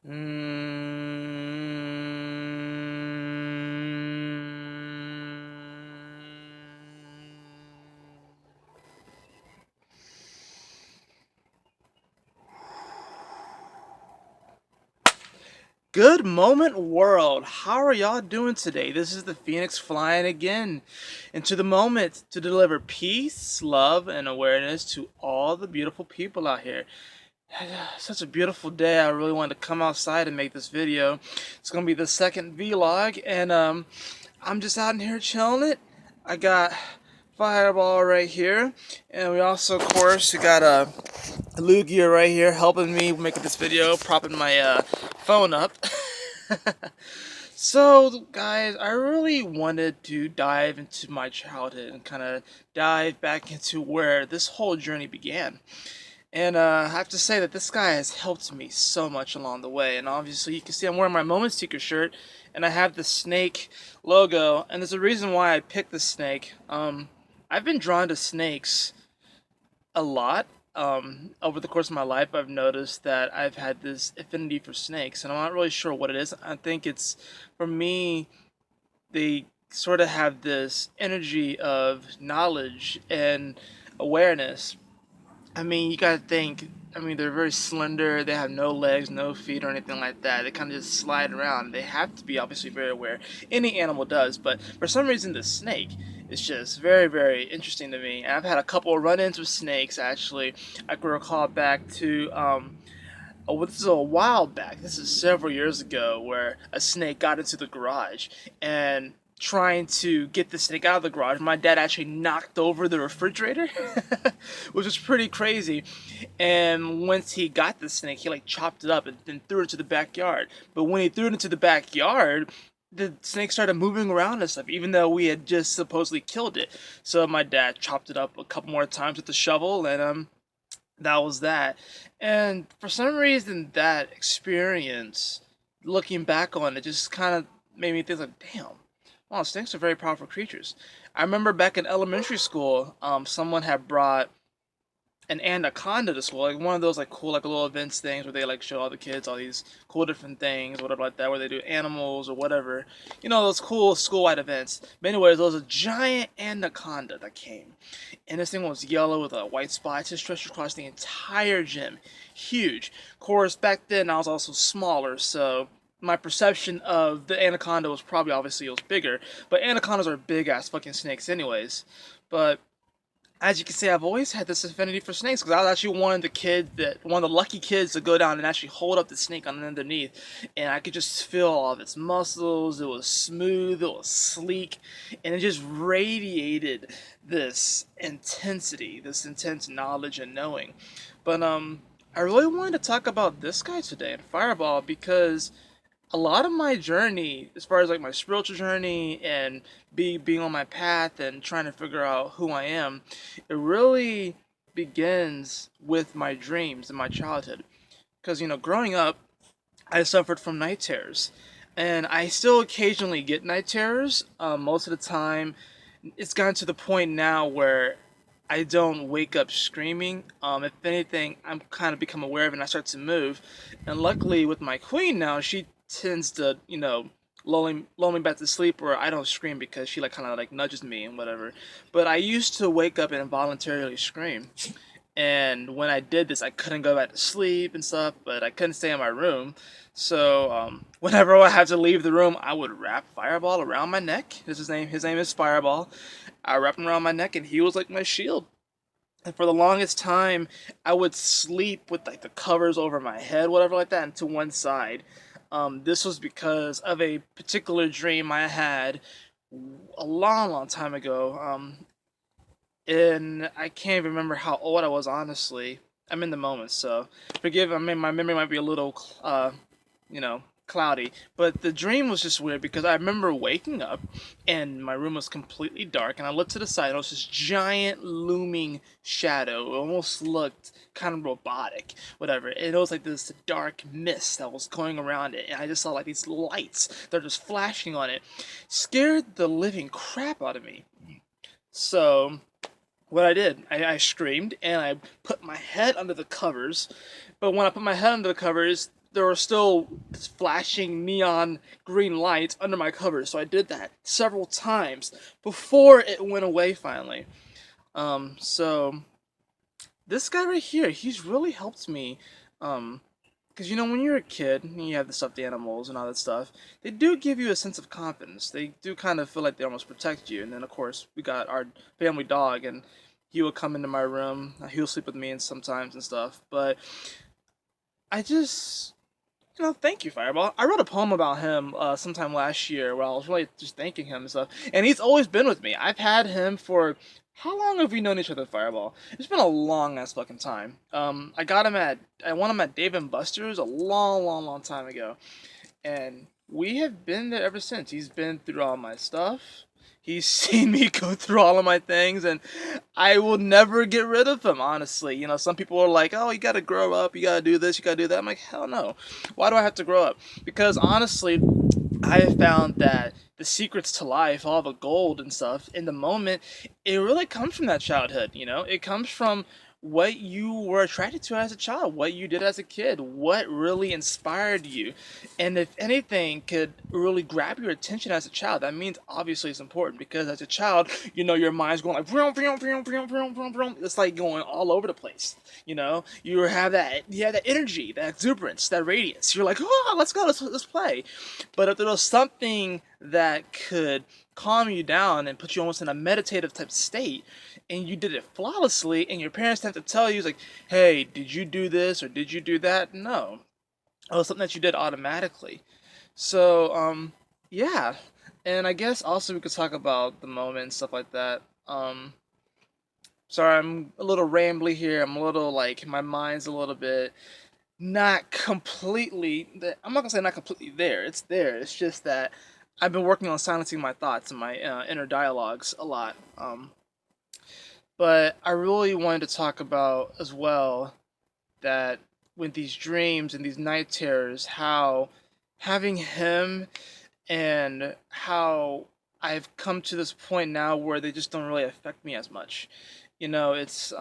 Good moment, world. How are y'all doing today? This is the Phoenix flying again into the moment to deliver peace, love, and awareness to all the beautiful people out here. Such a beautiful day. I really wanted to come outside and make this video. It's gonna be the second vlog, and I'm just out in here chilling it. I got Fireball right here, and we also, of course, we got Lugia right here helping me making this video, propping my phone up. So, guys, I really wanted to dive into my childhood and kind of dive back into where this whole journey began. And I have to say that this guy has helped me so much along the way. And obviously, you can see I'm wearing my Moment Seeker shirt, and I have the snake logo. And there's a reason why I picked the snake. I've been drawn to snakes a lot. Over the course of my life, I've noticed that I've had this affinity for snakes, and I'm not really sure what it is. I think it's, for me, they sort of have this energy of knowledge and awareness. I mean, you gotta think. I mean, they're very slender. They have no legs, no feet, or anything like that. They kind of just slide around. They have to be obviously very aware. Any animal does, but for some reason, the snake is just very, very interesting to me. And I've had a couple of run-ins with snakes. Actually, I can recall back to oh, this is a while back. This is several years ago, where a snake got into the garage and trying to get the snake out of the garage, my dad actually knocked over the refrigerator, which was pretty crazy. And once he got the snake, he like chopped it up and then threw it into the backyard. But when he threw it into the backyard, the snake started moving around and stuff, even though we had just supposedly killed it. So my dad chopped it up a couple more times with the shovel, and that was that. And for some reason, that experience, looking back on it, just kind of made me think like, damn, wow, snakes are very powerful creatures. I remember back in elementary school, someone had brought an anaconda to school, like one of those like cool like little events things where they like show all the kids all these cool different things, whatever like that, where they do animals or whatever, those cool school-wide events. But anyways, there was a giant anaconda that came, and this thing was yellow with a white spot just stretched across the entire gym, huge. Of course, back then I was also smaller, so my perception of the anaconda was probably obviously it was bigger, but anacondas are big ass fucking snakes anyways. But as you can see, I've always had this affinity for snakes because I was actually one of the lucky kids to go down and actually hold up the snake on underneath, and I could just feel all of its muscles. It was smooth, it was sleek, and it just radiated this intensity, this intense knowledge and knowing. But I really wanted to talk about this guy today in Fireball because a lot of my journey, as far as like my spiritual journey and being on my path and trying to figure out who I am, it really begins with my dreams in my childhood. Because growing up, I suffered from night terrors, and I still occasionally get night terrors. Most of the time, it's gotten to the point now where I don't wake up screaming. If anything, I'm kind of become aware of it and I start to move. And luckily, with my queen now, she tends to, lull me back to sleep where I don't scream because she like kind of like nudges me and whatever. But I used to wake up and involuntarily scream. And when I did this, I couldn't go back to sleep and stuff, but I couldn't stay in my room. So whenever I had to leave the room, I would wrap Fireball around my neck. This is his name. His name is Fireball. I wrapped him around my neck, and he was like my shield. And for the longest time, I would sleep with like the covers over my head, whatever like that, and to one side. This was because of a particular dream I had a long, long time ago. And I can't even remember how old I was, honestly. I'm in the moment, so forgive. I mean, my memory might be a little, cloudy. But the dream was just weird because I remember waking up and my room was completely dark, and I looked to the side. And it was this giant looming shadow. It almost looked kind of robotic, whatever. And it was like this dark mist that was going around it, and I just saw like these lights that are just flashing on it. Scared the living crap out of me. So what I did, I screamed and I put my head under the covers. But when I put my head under the covers, there were still flashing neon green lights under my covers, so I did that several times before it went away finally. So this guy right here, he's really helped me. Um, because when you're a kid and you have the stuffed animals and all that stuff, they do give you a sense of confidence. They do kind of feel like they almost protect you. And then of course we got our family dog, and he would come into my room. He would sleep with me and sometimes and stuff. But I just thank you, Fireball. I wrote a poem about him sometime last year where I was really just thanking him and stuff. And he's always been with me. I've had him for how long have we known each other, Fireball? It's been a long ass fucking time. I won him at Dave and Buster's a long, long, long time ago, and we have been there ever since. He's been through all my stuff. He's seen me go through all of my things, and I will never get rid of him, honestly. Some people are like, oh, you gotta grow up, you gotta do this, you gotta do that. I'm like, hell no. Why do I have to grow up? Because honestly, I have found that the secrets to life, all the gold and stuff, in the moment, it really comes from that childhood, It comes from what you were attracted to as a child, what you did as a kid, what really inspired you. And if anything could really grab your attention as a child, that means obviously it's important because as a child, your mind's going like vroom, vroom, vroom, vroom, vroom, vroom, vroom. It's like going all over the place. You have that energy, that exuberance, that radiance. You're like, oh, let's go, let's play. But if there was something that could calm you down and put you almost in a meditative type state, and you did it flawlessly, and your parents have to tell you, like, hey, did you do this or did you do that? No. It was something that you did automatically. So, yeah. And I guess also we could talk about the moment and stuff like that. Sorry, I'm a little rambly here. I'm a little, like, my mind's a little bit not completely, I'm not gonna say not completely there. It's there. It's just that I've been working on silencing my thoughts and my inner dialogues a lot. But I really wanted to talk about as well that with these dreams and these night terrors, how having him and how I've come to this point now where they just don't really affect me as much. It's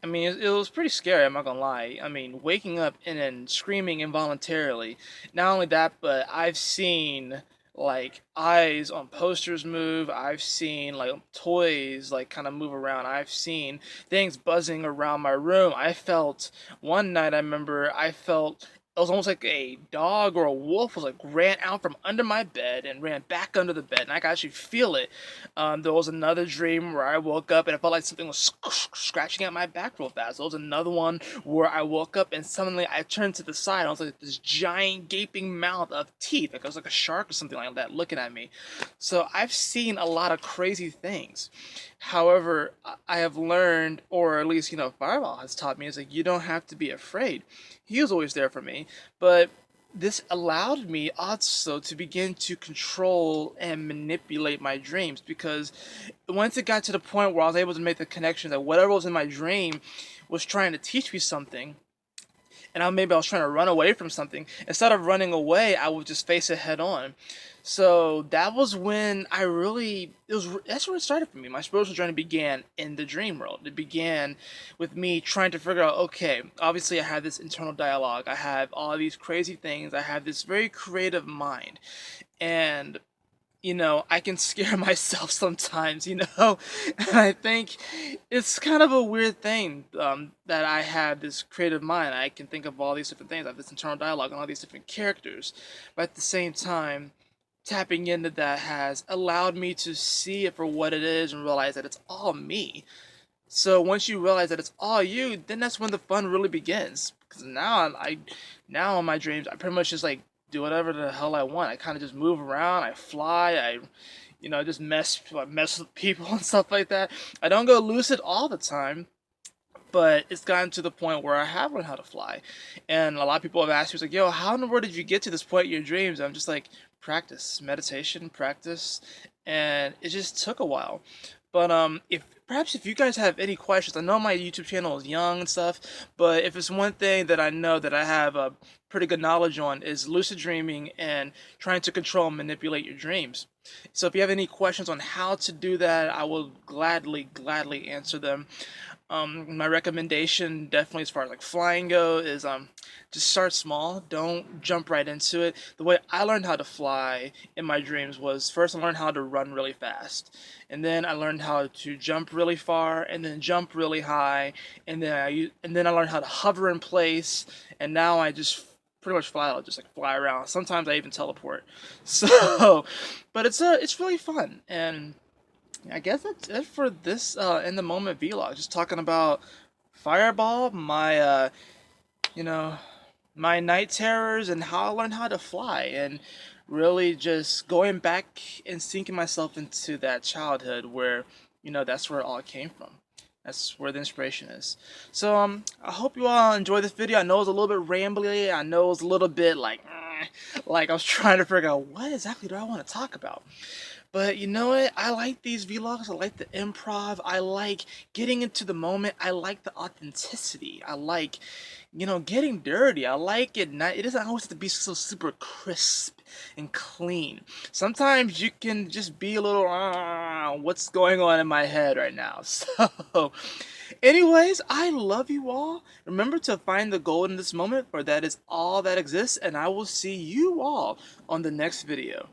I mean, it was pretty scary. I'm not gonna lie. I mean, waking up and then screaming involuntarily. Not only that, but I've seen like eyes on posters move. I've seen like toys like kind of move around. I've seen things buzzing around my room. I felt one night. I remember I felt it was almost like a dog or a wolf was like ran out from under my bed and ran back under the bed, and I could actually feel it. There was another dream where I woke up and it felt like something was scratching at my back real fast. There was another one where I woke up and suddenly I turned to the side. I was like this giant gaping mouth of teeth, like it was like a shark or something like that looking at me. So I've seen a lot of crazy things. However, I have learned, or at least Fireball has taught me, is like you don't have to be afraid. He was always there for me, but this allowed me also to begin to control and manipulate my dreams because once it got to the point where I was able to make the connection that whatever was in my dream was trying to teach me something, and maybe I was trying to run away from something. Instead of running away, I would just face it head on. So that was when that's where it started for me. My spiritual journey began in the dream world. It began with me trying to figure out, okay, obviously I have this internal dialogue. I have all these crazy things. I have this very creative mind. And I can scare myself sometimes, And I think it's kind of a weird thing that I have this creative mind. I can think of all these different things. I have this internal dialogue and all these different characters. But at the same time, tapping into that has allowed me to see it for what it is and realize that it's all me. So once you realize that it's all you, then that's when the fun really begins. Because now in my dreams, I pretty much just like do whatever the hell I want. I kind of just move around. I fly. Just mess with people and stuff like that. I don't go lucid all the time, but it's gotten to the point where I have learned how to fly. And a lot of people have asked me, it's like, yo, how in the world did you get to this point in your dreams? And I'm just like, practice, meditation, practice. And it just took a while. But if you guys have any questions, I know my YouTube channel is young and stuff, but if it's one thing that I know that I have a pretty good knowledge on is lucid dreaming and trying to control and manipulate your dreams. So if you have any questions on how to do that, I will gladly answer them. My recommendation, definitely as far as like flying go, is Just start small. Don't jump right into it. The way I learned how to fly in my dreams was first I learned how to run really fast, and then I learned how to jump really far, and then jump really high, and then I learned how to hover in place, and now I just pretty much fly. I'll just like fly around. Sometimes I even teleport. So, but it's really fun, and I guess that's it for this in the moment vlog. Just talking about Fireball, my you know, my night terrors, and how I learned how to fly, and really just going back and sinking myself into that childhood where, that's where it all came from. That's where the inspiration is. So I hope you all enjoy this video. I know it's a little bit rambly. I know it's a little bit like I was trying to figure out what exactly do I want to talk about. But you know what? I like these vlogs. I like the improv. I like getting into the moment. I like the authenticity. I like, getting dirty. I like it. It doesn't always have to be so super crisp and clean. Sometimes you can just be a little, what's going on in my head right now? So, anyways, I love you all. Remember to find the gold in this moment, for that is all that exists. And I will see you all on the next video.